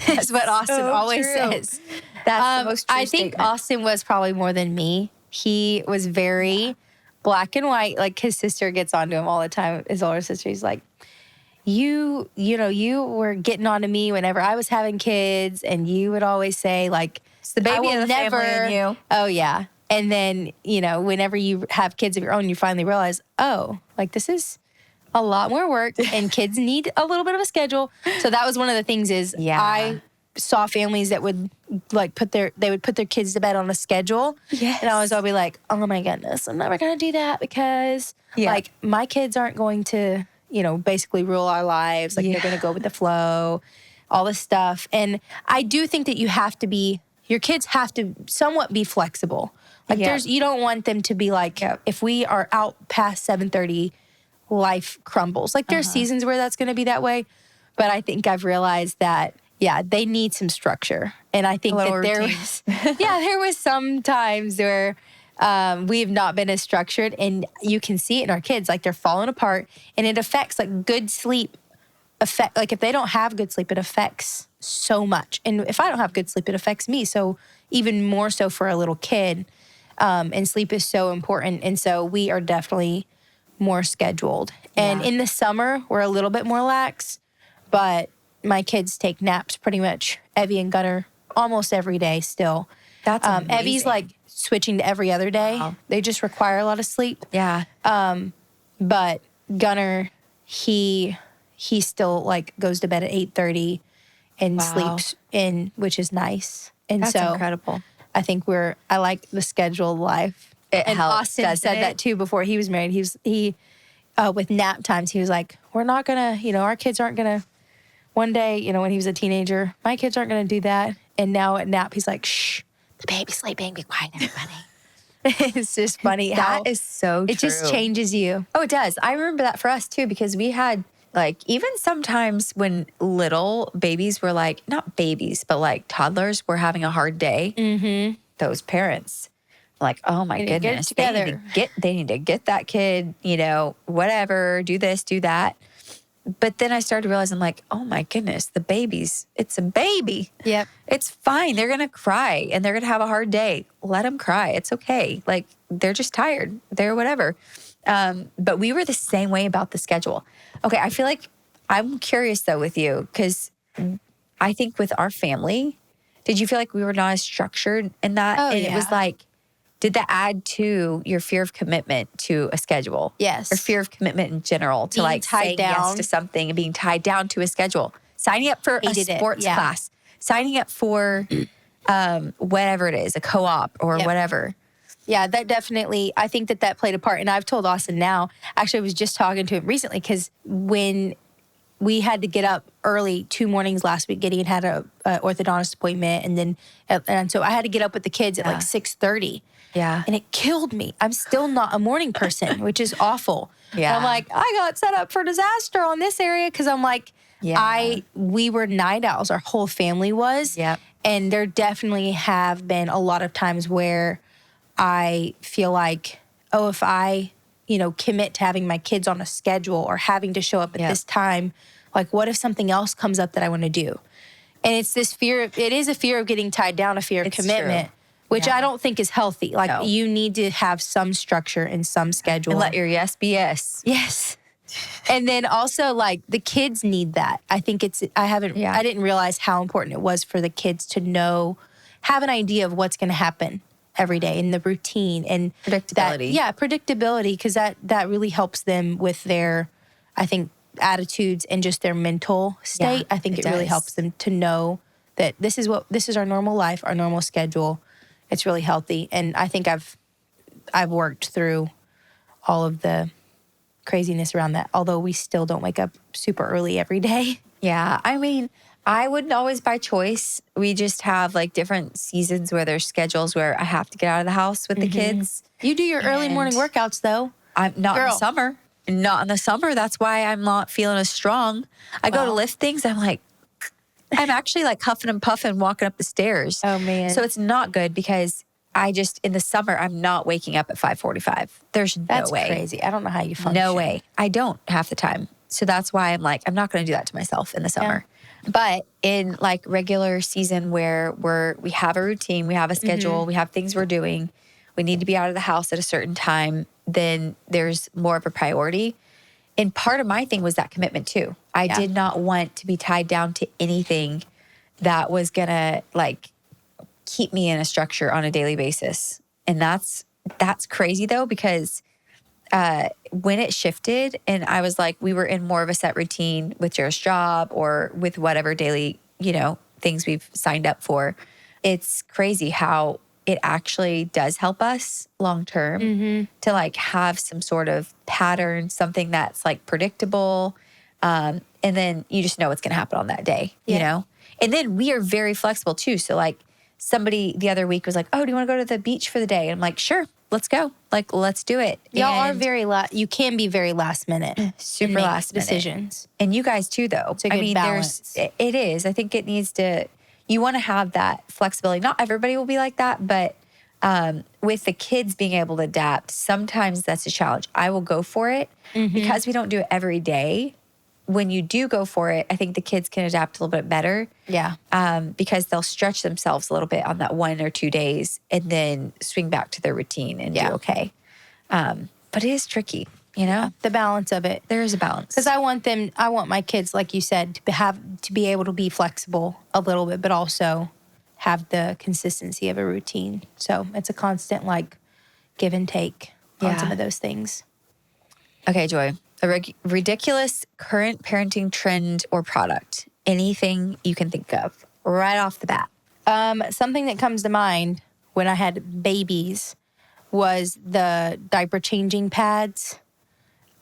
That's what Austin so always true. says. That's the most true I think statement. Austin was probably more than me. He was very black and white. Like his sister gets onto him all the time. His older sister, he's like, you were getting onto me whenever I was having kids, and you would always say like, It's the baby I will of the never. family in you. Oh yeah. And then, whenever you have kids of your own, you finally realize, oh, like this is a lot more work and kids need a little bit of a schedule. So that was one of the things is Yeah. I saw families that would like put their kids to bed on a schedule. Yes. And I was always like, oh my goodness, I'm never going to do that because like my kids aren't going to, basically rule our lives. Like they're going to go with the flow, all this stuff. And I do think that your kids have to somewhat be flexible. Like you don't want them to be like, if we are out past 7:30, life crumbles. Like there's seasons where that's going to be that way. But I think I've realized that, they need some structure. And I think that there was some times where we have not been as structured, and you can see it in our kids, like they're falling apart, and it affects like good sleep. Like if they don't have good sleep, it affects so much. And if I don't have good sleep, it affects me. So even more so for a little kid. And sleep is so important. And so we are definitely more scheduled. And in the summer, we're a little bit more lax, but my kids take naps pretty much, Evie and Gunner, almost every day still. That's amazing. Evie's like switching to every other day. Wow. They just require a lot of sleep. Yeah. But Gunner, he still like goes to bed at 8:30 and sleeps in, which is nice. And That's so incredible. I think I like the scheduled life. It and helps, Austin doesn't said it? that too before he was married. He with nap times, he was like, we're not gonna, our kids aren't gonna, one day, when he was a teenager, my kids aren't gonna do that. And now at nap, he's like, shh, the baby's sleeping, be quiet, everybody. It's just funny how That is so true. it just changes you. Oh, it does. I remember that for us too, because we had like, even sometimes when little babies were like, not babies, but like toddlers were having a hard day, those parents like, oh my They need to get it goodness, together. they need to get that kid, whatever, do this, do that. But then I started to realize, I'm like, oh my goodness, it's a baby. Yep. It's fine. They're going to cry and they're going to have a hard day. Let them cry. It's okay. Like they're just tired. They're whatever. But we were the same way about the schedule. Okay. I feel like I'm curious though with you, because I think with our family, did you feel like we were not as structured in that? Oh, and yeah. it was like, did that add to your fear of commitment to a schedule? Yes. Or fear of commitment in general to Being like tied saying yes down. to something and being tied down to a schedule? Signing up for a Hated it, sports yeah. class, signing up for whatever it is, a co-op or Yep. whatever. Yeah, that definitely, I think that played a part. And I've told Austin now, actually, I was just talking to him recently because when we had to get up early 2 mornings last week, Gideon had a orthodontist appointment. And so I had to get up with the kids at like 6:30. Yeah. And it killed me. I'm still not a morning person, which is awful. Yeah. And I'm like, I got set up for disaster on this area because I'm like, Yeah. we were night owls. Our whole family was. Yep. And there definitely have been a lot of times where I feel like, oh, if I, commit to having my kids on a schedule or having to show up at Yep. this time, like what if something else comes up that I want to do? And it's this fear, it is a fear of getting tied down, a fear of It's commitment, true. which Yeah. I don't think is healthy. Like No. you need to have some structure and some schedule. And let your yes be yes. Yes. And then also like the kids need that. I think I didn't realize how important it was for the kids to have an idea of what's going to happen every day in the routine and Predictability. predictability, because that really helps them with their, I think, attitudes and just their mental state. I think it really helps them to know that this is our normal life, our normal schedule. It's really healthy. And I think I've worked through all of the craziness around that, although we still don't wake up super early every day. Yeah. I mean, I wouldn't always by choice. We just have like different seasons where there's schedules where I have to get out of the house with the kids. You do your early morning workouts though. I'm not in the summer. Not in the summer. That's why I'm not feeling as strong. I go to lift things. I'm actually like huffing and puffing walking up the stairs. Oh man. So it's not good because in the summer, I'm not waking up at 5:45. There's no way. That's crazy. I don't know how you function. No way. I don't half the time. So that's why I'm like, I'm not going to do that to myself in the summer. Yeah. But in like regular season where we have a routine, we have a schedule, we have things we're doing, we need to be out of the house at a certain time, then there's more of a priority. And part of my thing was that commitment too. I did not want to be tied down to anything that was going to like keep me in a structure on a daily basis. And that's crazy though, because when it shifted and I was like, we were in more of a set routine with Jared's job or with whatever daily, things we've signed up for. It's crazy how it actually does help us long term to like have some sort of pattern, something that's like predictable. And then you just know what's going to happen on that day, you know? And then we are very flexible too. So like somebody the other week was like, oh, do you want to go to the beach for the day? And I'm like, sure, let's go. Like, let's do it. Y'all are you can be very last minute. Super last minute decisions. And you guys too, though. It's a good balance. It is. I think it needs to, you want to have that flexibility. Not everybody will be like that, but with the kids being able to adapt, sometimes that's a challenge. I will go for it because we don't do it every day. When you do go for it, I think the kids can adapt a little bit better. Yeah. Because they'll stretch themselves a little bit on that 1 or 2 days and then swing back to their routine and do okay. But it is tricky, the balance of it. There is a balance. Because I want my kids, like you said, to be able to be flexible a little bit, but also have the consistency of a routine. So it's a constant like give and take on some of those things. Okay, Joy. A ridiculous current parenting trend or product. Anything you can think of right off the bat. Something that comes to mind when I had babies was the diaper changing pads.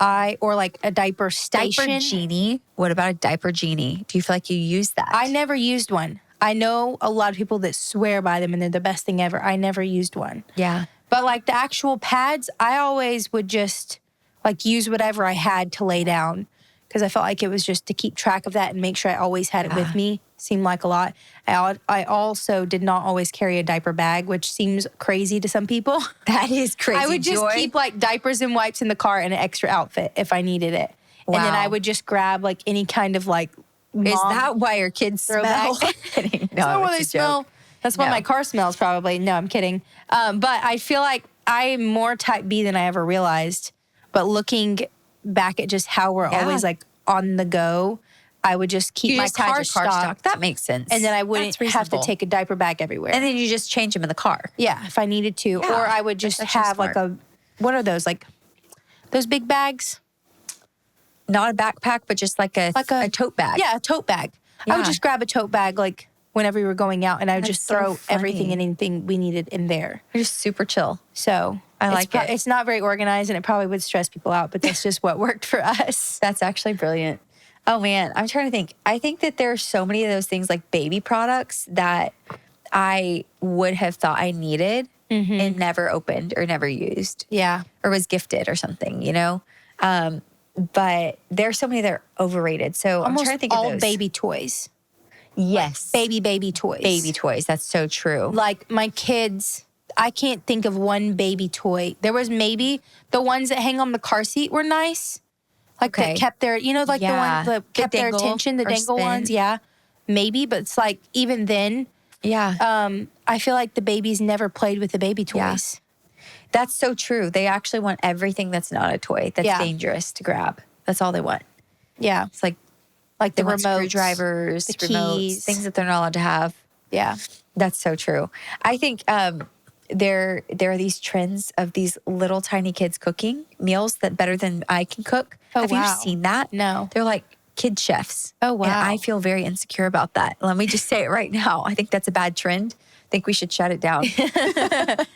Or like a diaper station. Diaper genie. What about a diaper genie? Do you feel like you use that? I never used one. I know a lot of people that swear by them and they're the best thing ever. I never used one. Yeah. But like the actual pads, I always would just like use whatever I had to lay down because I felt like it was just to keep track of that and make sure I always had it with me. Seemed like a lot. I also did not always carry a diaper bag, which seems crazy to some people. That is crazy, I would just keep like diapers and wipes in the car and an extra outfit if I needed it. Wow. And then I would just grab like any kind of like Is that why your kids smell? No, that's why they smell. That's why my car smells probably. No, I'm kidding. But I feel like I'm more type B than I ever realized. But looking back at just how we're always like on the go, I would just keep my car stocked. That makes sense. And then I wouldn't have to take a diaper bag everywhere. And then you just change them in the car. Yeah, if I needed to. Yeah, or I would just have like what are those? Like those big bags? Not a backpack, but just like a tote bag. Yeah, a tote bag. Yeah. I would just grab a tote bag like whenever we were going out and I would just throw everything and anything we needed in there. You're just super chill. So I like it. It's not very organized and it probably would stress people out, but that's just what worked for us. That's actually brilliant. Oh man, I'm trying to think. I think that there are so many of those things like baby products that I would have thought I needed and never opened or never used. Yeah. Or was gifted or something, But there's so many that are overrated. So I'm trying to think of those. All baby toys. Yes. Baby toys. Baby toys. That's so true. Like my kids, I can't think of one baby toy. There was maybe the ones that hang on the car seat were nice. Like that kept their, the ones that kept their attention, the dangle ones. Yeah. Maybe, but it's like even then. Yeah. I feel like the babies never played with the baby toys. Yeah. That's so true. They actually want everything that's not a toy, that's dangerous to grab. That's all they want. Yeah. It's like the remote screwdrivers, the remotes, keys. things that they're not allowed to have. Yeah. That's so true. I think there are these trends of these little tiny kids cooking meals that better than I can cook. Oh, Have you wow. seen that? No. They're like kid chefs. Oh, wow. And I feel very insecure about that. Let me just say it right now. I think that's a bad trend. I think we should shut it down. Because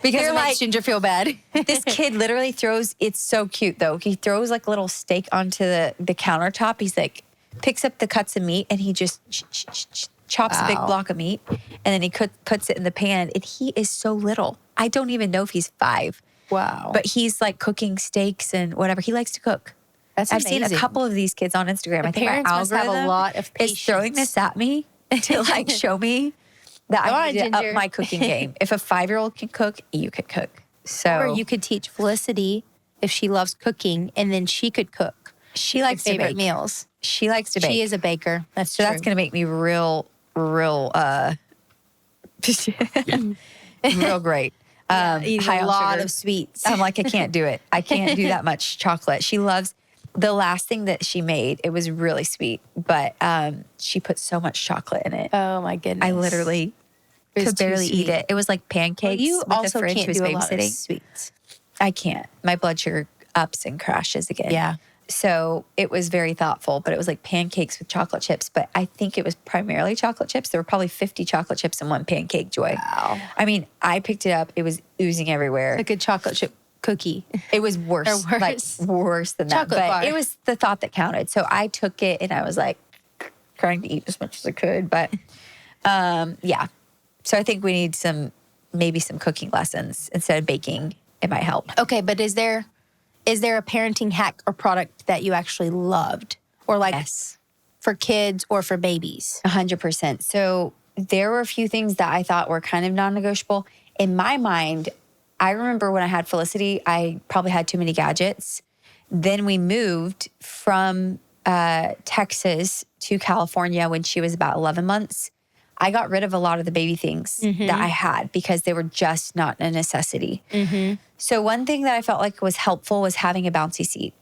They're it makes Ginger feel bad. This kid literally throws, it's so cute though. He throws like a little steak onto the countertop. He's like, picks up the cuts of meat and he just chops a big block of meat. And then he puts it in the pan. And he is so little. I don't even know if he's 5. Wow. But he's like cooking steaks and whatever. He likes to cook. That's I've seen a amazing. couple of these kids on Instagram. The I think my parents must algorithm have a lot of is throwing patience. this at me to like show me that Go I on, need to Ginger. up my cooking game. If a 5-year-old can cook, you could cook. So Or you could teach Felicity if she loves cooking, and then she could cook she likes to favorite bake. meals. She likes to bake. She is a baker. That's So true. that's going to make me real real great. Eating high a on lot sugar. of sweets. I'm like, I can't do it. I can't do that much chocolate. She loves the last thing that she made. It was really sweet, but she put so much chocolate in it. Oh my goodness. I literally It was could too barely eat sweet. it. It was like pancakes You with also a friend can't who was do a lot of babysitting. sweets. I can't. My blood sugar ups and crashes again. Yeah. So it was very thoughtful, but it was like pancakes with chocolate chips. But I think it was primarily chocolate chips. There were probably 50 chocolate chips in one pancake, Joy. Wow. I mean, I picked it up. It was oozing everywhere. Like a chocolate chip cookie. It was worse. Or worse. Like worse than that. Chocolate But bar. it was the thought that counted. So I took it and I was like trying to eat as much as I could. But yeah. So I think we need maybe some cooking lessons instead of baking. It might help. Okay, but is there a parenting hack or product that you actually loved? Or like Yes. for kids or for babies? 100%. So there were a few things that I thought were kind of non-negotiable. In my mind, I remember when I had Felicity, I probably had too many gadgets. Then we moved from Texas to California when she was about 11 months. I got rid of a lot of the baby things that I had because they were just not a necessity. So one thing that I felt like was helpful was having a bouncy seat.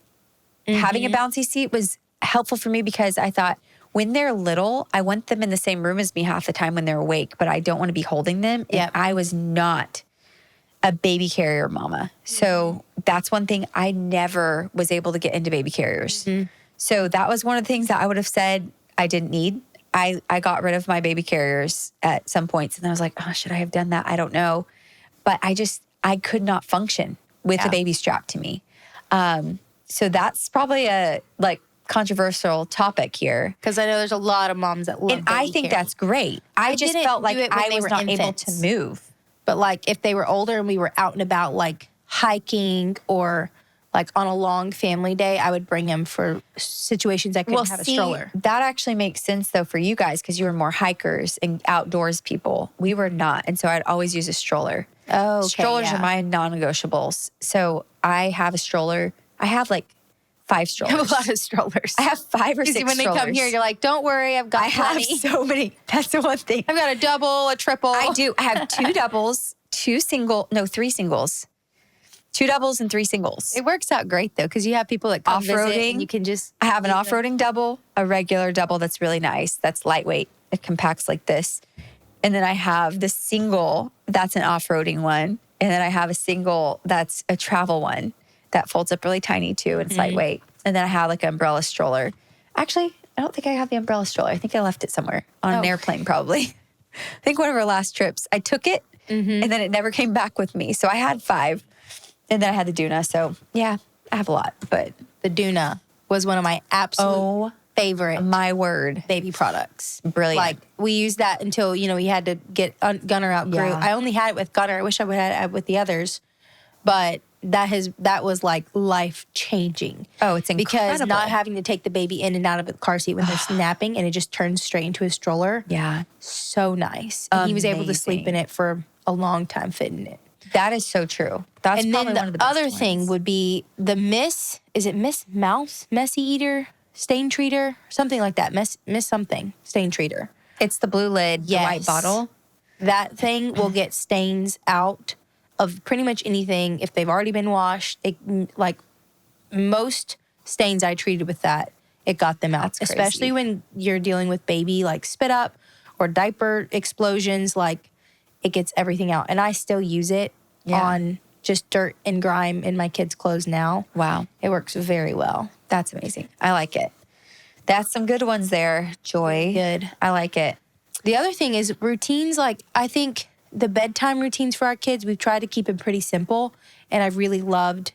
Having a bouncy seat was helpful for me because I thought when they're little, I want them in the same room as me half the time when they're awake, but I don't want to be holding them. Yep. And I was not a baby carrier mama. So that's one thing I never was able to get into baby carriers. So that was one of the things that I would have said I didn't need. I got rid of my baby carriers at some points and I was like, oh, should I have done that? I don't know. But I could not function with a baby strapped to me. So that's probably a controversial topic here. Because I know there's a lot of moms that love And I baby think carriers. that's great. I just didn't felt like do it when I they was were not able infants. to move. But like if they were older and we were out and about like hiking or like on a long family day, I would bring them for situations I couldn't have a stroller. That actually makes sense though for you guys because you were more hikers and outdoors people. We were not. And so I'd always use a stroller. Oh, okay, Strollers yeah. are my non-negotiables. So I have a stroller. I have like 5 strollers. I have a lot of strollers. I have 5 or 6 when they strollers. come here, you're like, don't worry, I've got I have plenty. so many. That's the one thing. I've got a double, a triple. I do. I have 2 doubles, 3 singles. 2 doubles and 3 singles. It works out great though, because you have people that come visit Off-roading. and you can just. I have an off-roading double, a regular double that's really nice. That's lightweight. It compacts like this. And then I have the single that's an off-roading one. And then I have a single that's a travel one that folds up really tiny too and it's lightweight. And then I have like an umbrella stroller. Actually, I don't think I have the umbrella stroller. I think I left it somewhere on an airplane probably. I think one of our last trips, I took it and then it never came back with me. So I had 5. And then I had the Doona. So yeah, I have a lot. But The Doona was one of my absolute favorite my word, baby products. Brilliant. Like we used that until, we had to get Gunner out. Yeah. I only had it with Gunner. I wish I would have had it with the others. But that was like life changing. Oh, it's incredible. Because not having to take the baby in and out of the car seat when they're napping and it just turns straight into a stroller. Yeah. So nice. And he was able to sleep Amazing. in it for a long time, fitting in it. That is so true. That's And probably then one of the the best other ones. thing would be the Miss Mouse? Messy Eater? Stain Treater? Something like that. Miss something. Stain Treater. It's the blue lid, the white Yes. bottle. That thing will get stains out of pretty much anything if they've already been washed. Like most stains I treated with that, it got them out. That's crazy. Especially when you're dealing with baby like spit up or diaper explosions. Like it gets everything out. And I still use it on just dirt and grime in my kids' clothes now. Wow. It works very well. That's amazing. I like it. That's some good ones there, Joy. Good. I like it. The other thing is routines. Like, I think the bedtime routines for our kids, we've tried to keep it pretty simple. And I've really loved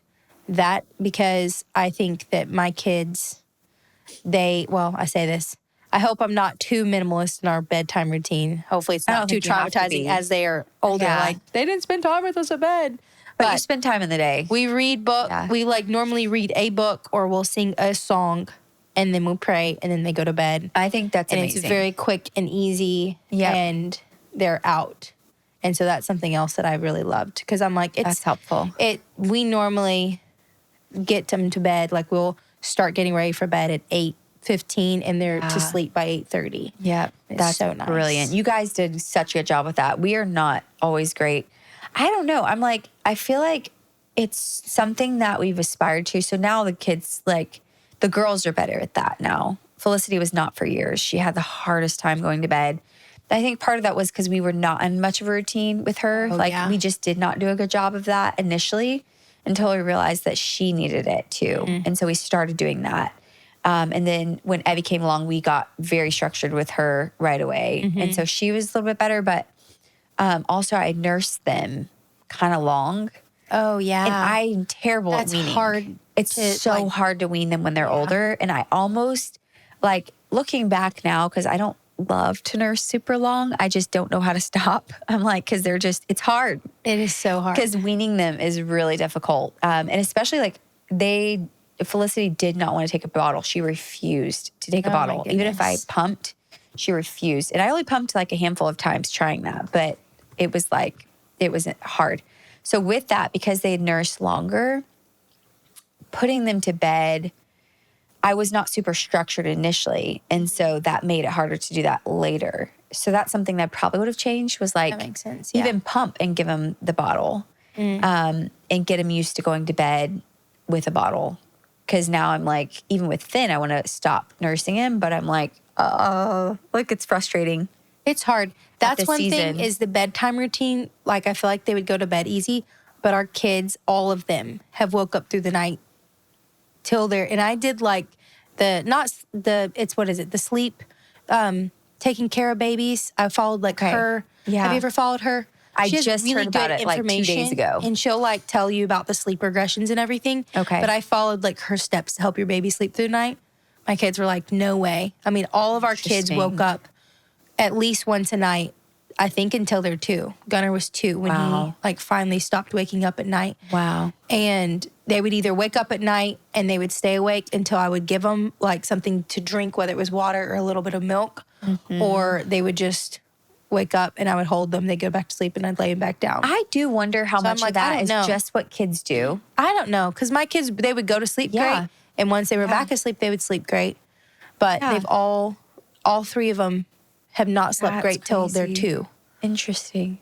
that because I think that my kids, I say this, I hope I'm not too minimalist in our bedtime routine. Hopefully it's not too traumatizing as they are older. Yeah. Like, they didn't spend time with us at bed. But you spend time in the day. We read book. Yeah. We normally read a book or we'll sing a song and then we'll pray and then they go to bed. I think that's amazing. And it's very quick and easy and they're out. And so that's something else that I really loved because I'm like, that's helpful. We normally get them to bed. Like, we'll start getting ready for bed at 8:15 and they're to sleep by 8:30. Yeah, that's so nice. Brilliant. You guys did such a good job with that. We are not always great. I don't know. I feel like it's something that we've aspired to. So now the kids, the girls are better at that now. Felicity was not for years. She had the hardest time going to bed. I think part of that was because we were not in much of a routine with her. We just did not do a good job of that initially until we realized that she needed it too. Mm-hmm. And so we started doing that. And then when Evie came along, we got very structured with her right away. Mm-hmm. And so she was a little bit better, but also I nursed them kind of long. Oh, yeah. And I'm terrible at weaning. Hard. It's so hard to wean them when they're older. And I almost, looking back now, because I don't love to nurse super long, I just don't know how to stop. I'm because they're just, it's hard. It is so hard. Because weaning them is really difficult. And especially Felicity did not want to take a bottle. She refused to take a bottle. Even if I pumped, she refused. And I only pumped a handful of times trying that, but it was it was hard. So with that, because they had nursed longer, putting them to bed, I was not super structured initially. And so that made it harder to do that later. So that's something that probably would have changed was that makes sense. Yeah. Even pump and give them the bottle and get them used to going to bed with a bottle. Because now I'm even with Finn, I want to stop nursing him, but I'm it's frustrating. It's hard. That's one thing is the bedtime routine. I feel like they would go to bed easy, but our kids, all of them, have woke up through the night till and I did the sleep, taking care of babies. I followed her. Yeah. Have you ever followed her? I just heard about it 2 days ago. And she'll tell you about the sleep regressions and everything. Okay. But I followed her steps to help your baby sleep through the night. My kids were no way. I mean, all of our kids woke up at least once a night, I think until they're 2. Gunnar was 2 when he finally stopped waking up at night. Wow. And they would either wake up at night and they would stay awake until I would give them something to drink, whether it was water or a little bit of milk, or they would just wake up and I would hold them. They'd go back to sleep and I'd lay them back down. I do wonder how much of that is just what kids do. I don't know. Because my kids, they would go to sleep great. And once they were back asleep, they would sleep great. But they've all 3 of them have not slept great till they're 2. Interesting.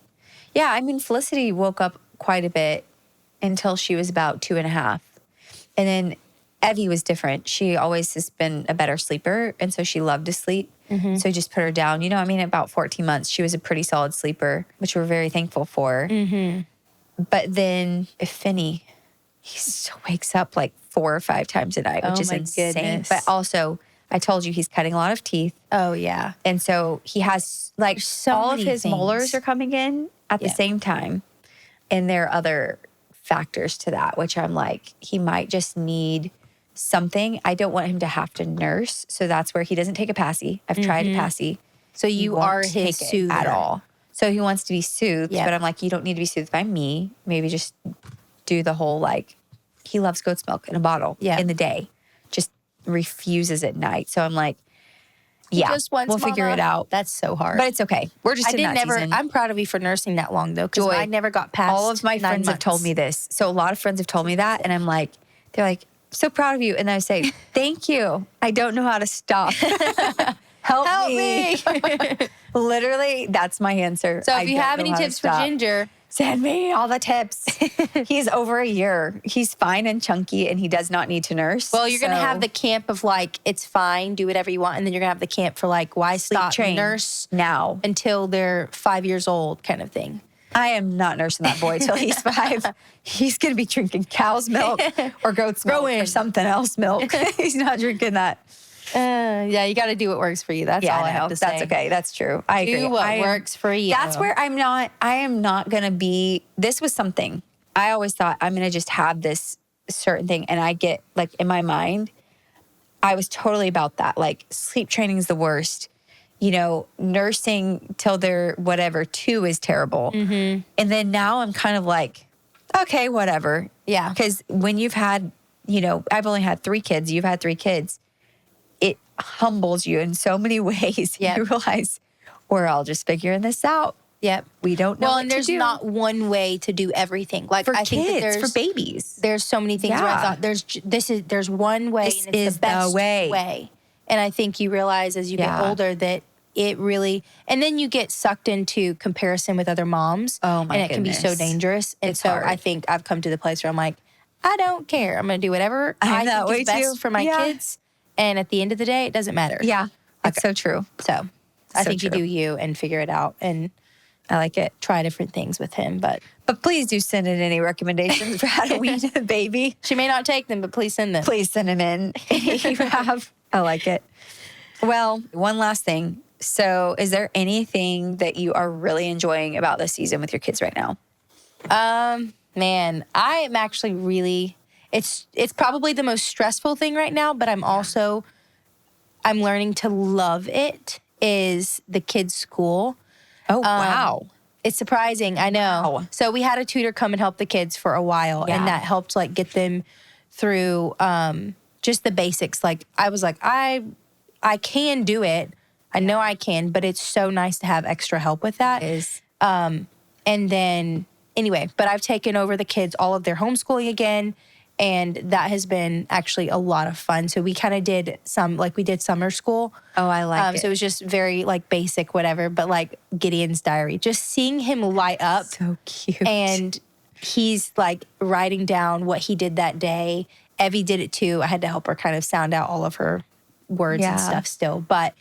Yeah, I mean, Felicity woke up quite a bit until she was about 2.5. And then Evie was different. She always has been a better sleeper. And so she loved to sleep. Mm-hmm. So I just put her down. About 14 months, she was a pretty solid sleeper, which we're very thankful for. Mm-hmm. But then Finney, he still wakes up 4 or 5 times a night, which is insane. Goodness. But also, I told you he's cutting a lot of teeth. Oh, yeah. And so he has all of his molars are coming in at the same time. And there are other factors to that, which I'm he might just need something. I don't want him to have to nurse. So that's where he doesn't take a passy. I've tried a passy. So you are his soother at all. So he wants to be soothed, but I'm you don't need to be soothed by me. Maybe just do the whole he loves goat's milk in a bottle in the day. Just refuses at night. So I'm we'll figure it out. That's so hard. But it's okay. We're just in that season. I'm proud of you for nursing that long though, because I never got past all of my friends have told me this. So a lot of friends have told me that, and I'm they're so proud of you. And I say, thank you. I don't know how to stop. Help me. Literally, that's my answer. So if you have any tips for Ginger, Send me all the tips. He's over a year. He's fine and chunky, and he does not need to nurse. Well, you're going to have the camp of like, it's fine, do whatever you want. And then you're going to have the camp for like, why stop nurse now until they're 5 years old kind of thing. I am not nursing that boy till he's 5. He's going to be drinking cow's milk or goat's milk or something else milk. He's not drinking that. Yeah, you got to do what works for you. That's all I have to say. That's okay. That's true. I agree. Do what works for you. That's where I am not going to be. This was something. I always thought I'm going to just have this certain thing. And I get like in my mind, I was totally about that. Like sleep training is the worst. You know, nursing till they're whatever, 2 is terrible. And then now I'm kind of like, okay, whatever. Yeah. Because when you've had, you know, I've only had 3 kids. You've had 3 kids. It humbles you in so many ways. Yep. You realize we're all just figuring this out. Yep. We don't know. Well, and there's not one way to do everything. Like for I kids, think that there's for babies. There's so many things where I thought there's one way This and it's is the best the way. And I think you realize as you get older that it really, and then you get sucked into comparison with other moms. Oh my And it can be so dangerous. And It's so hard. I think I've come to the place where I'm like, I don't care. I'm going to do whatever I think is best for my kids. And at the end of the day, it doesn't matter. Yeah, it's so true. So I think you do you and figure it out and I like it. try different things with him. But please do send in any recommendations for how to wean a baby. she may not take them, but please send them. Please send them in. You have. I like it. Well, one last thing. So is there anything that you are really enjoying about this season with your kids right now? Man, I am actually really, it's probably the most stressful thing right now, but I'm learning to love it, is the kids' school. Oh, wow. It's surprising, I know. Wow. So we had a tutor come and help the kids for a while, and that helped like get them through just the basics. Like I was like, I can do it. I know I can, but it's so nice to have extra help with that. It is. And then anyway, but I've taken over the kids, all of their homeschooling again. And that has been actually a lot of fun. So we kind of did we did summer school. Oh, I like it. So it was just very like basic, whatever, but like Gideon's diary, just seeing him light up. So cute. And he's like writing down what he did that day. Evie did it too. I had to help her kind of sound out all of her words and stuff still. But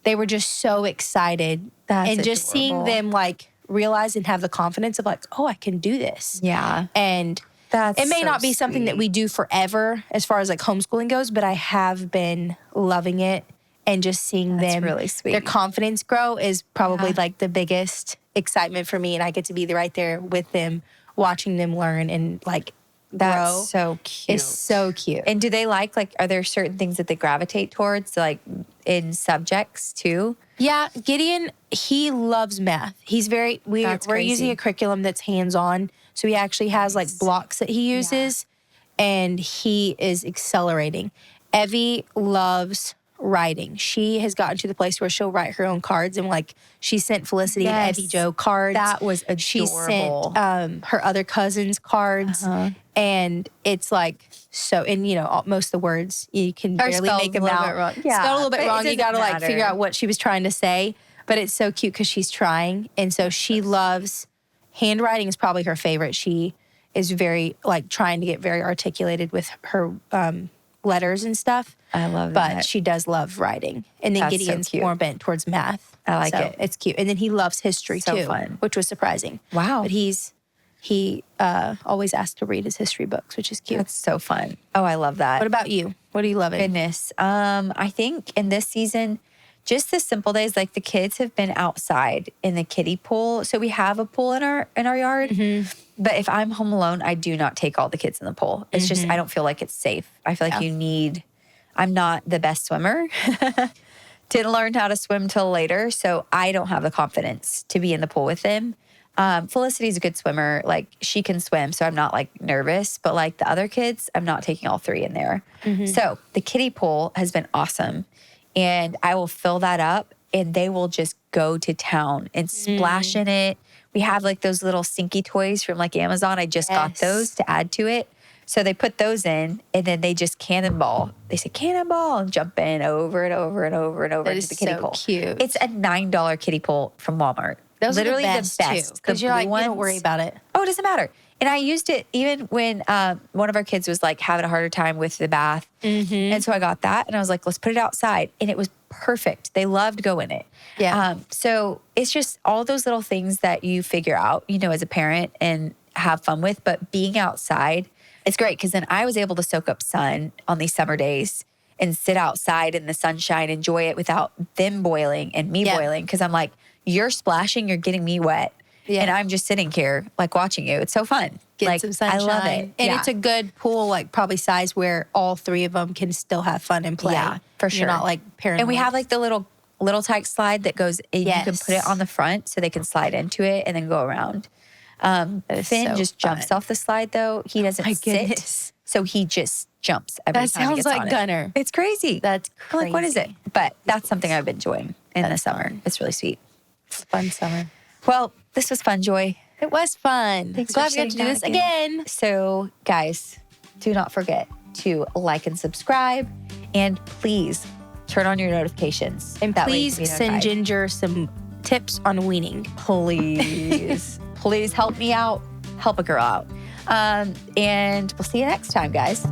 they were just so excited. And just seeing them like realize and have the confidence of like, oh, I can do this. Yeah. And it may not be something that we do forever as far as like homeschooling goes, but I have been loving it, and just seeing them, really sweet. their confidence grow is probably like the biggest excitement for me. And I get to be right there with them, watching them learn and like That's grow. so cute. It's so cute. And do they like, are there certain things that they gravitate towards, like in subjects too? Yeah, Gideon, he loves math. He's we're using a curriculum that's hands-on. So he actually has like blocks that he uses, and he is accelerating. Evie loves writing. She has gotten to the place where she'll write her own cards, and like she sent Felicity and Evie Joe cards. That was adorable. She sent her other cousins cards, and it's like so. And you know, most of the words you can barely make them out. Yeah, spelled a little bit wrong. You got to like matter. figure out what she was trying to say. But it's so cute because she's trying, and so she loves. Handwriting is probably her favorite. She is very like trying to get very articulated with her letters and stuff. I love that. But she does love writing. And then That's so Gideon's cute. more bent towards math. I like it. It's cute. And then he loves history too, fun. which was surprising. Wow. But he always asks to read his history books, which is cute. That's so fun. Oh, I love that. What about you? What are you loving? Goodness. I think in this season, just the simple days, like the kids have been outside in the kiddie pool. So we have a pool in our yard. But if I'm home alone, I do not take all the kids in the pool. It's just, I don't feel like it's safe. I feel like I'm not the best swimmer. Didn't learn how to swim till later. So I don't have the confidence to be in the pool with them. Felicity's a good swimmer. Like she can swim. So I'm not like nervous, but like the other kids, I'm not taking all 3 in there. So the kiddie pool has been awesome. And I will fill that up and they will just go to town and splash in it. We have like those little sinky toys from like Amazon. I just got those to add to it. So they put those in and then they just cannonball. They say cannonball and jump in over and over and over and over into the kiddie pool. Cute. It's a $9 kiddie pool from Walmart. Those Literally are the best The because you're blue like, you don't worry ones. about it. Oh, it doesn't matter. And I used it even when one of our kids was like having a harder time with the bath. And so I got that and I was like, let's put it outside. And it was perfect. They loved going in it. Yeah. So it's just all those little things that you figure out, you know, as a parent and have fun with. But being outside, it's great because then I was able to soak up sun on these summer days and sit outside in the sunshine, enjoy it without them boiling and me boiling. Because I'm like, you're splashing, you're getting me wet. Yeah. And I'm just sitting here like watching you. It's so fun. Get like, some sunshine. I love it. And it's a good pool, like probably size where all three of them can still have fun and play. Yeah, for sure. You're not like paranoid. And we have like the little type slide that goes, you can put it on the front so they can slide into it and then go around. Finn so just jumps fun. off the slide though. He doesn't My sit. goodness. So he just jumps every That time he sounds gets like on it. Gunner. It's crazy. That's I'm like, what is it? crazy. But that's something I've been enjoying in the That's summer. fun. It's really sweet. Fun summer. Well, this was fun, Joy. It was fun. Thanks Glad for we got to do sitting this down again. So, guys, do not forget to like and subscribe. And please turn on your notifications. And That way you please can be send notified. Ginger some tips on weaning. Please, please help me out. Help a girl out. And we'll see you next time, guys.